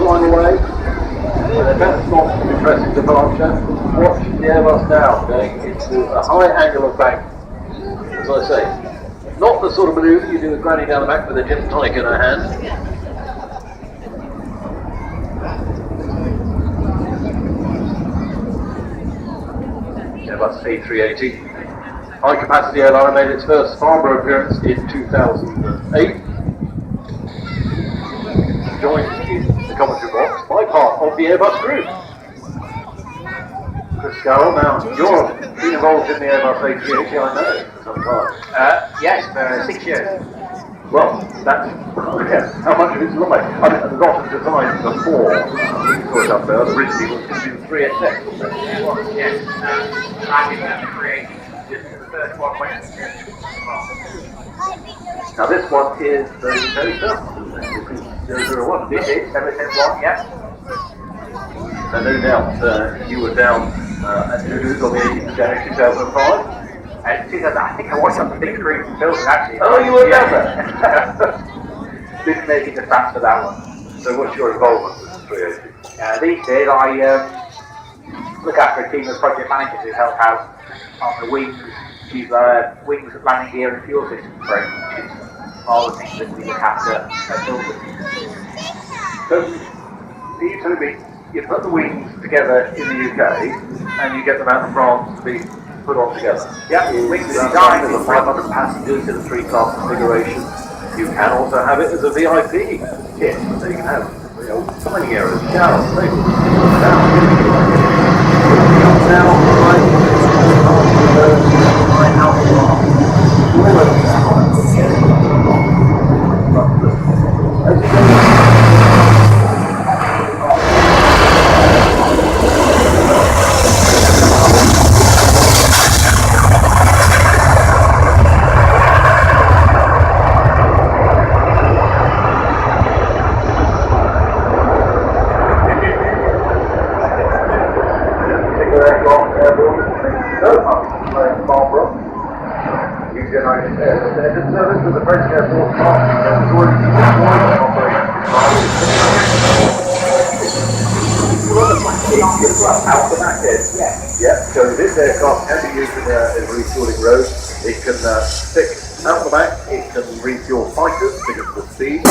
flying away. That's not an impressive departure. Watch the Airbus now going into a high angle of bank. As I say, not the sort of manoeuvre you do with Granny down the back with a gin and tonic in her hand. Airbus A380. High capacity airliner made its first Farnborough appearance in 2008. Joined in the commentary box by part of the Airbus group. Chris Carroll, now you're been involved in the Airbus A380, I know, for some time. Yes, for 6 years. Well, that's how much of it's like. I mean, a lot of designs before we saw it up there originally was going to be the 3XX, wasn't it? It was, yes. I did the 380. The first one went to the Now this one is the very first one, isn't it? 001. This is 771, yeah. I no doubt you were down at Toulouse on the 18th of January 2005. I think I watched on the big screen film actually. Oh, you were down there? Didn't make it to France for that one. So what's your involvement with the 380? These days I look after a team of project managers who help out on the wings, wings, landing gear and fuel system frame, which is all the things that we look after at building. So, you telling me you put the wings together in the UK and you get them out of France to be put on together? Yeah, wings are designed as a 500 passengers in a 3-class configuration. You can also have it as a VIP kit, so you can have dining areas, showers, tables, Farnborough. This was the French airport out the back end. Yeah, so this aircraft can be used as a refueling road. It can stick out the back, it can refuel fighters because of the speed.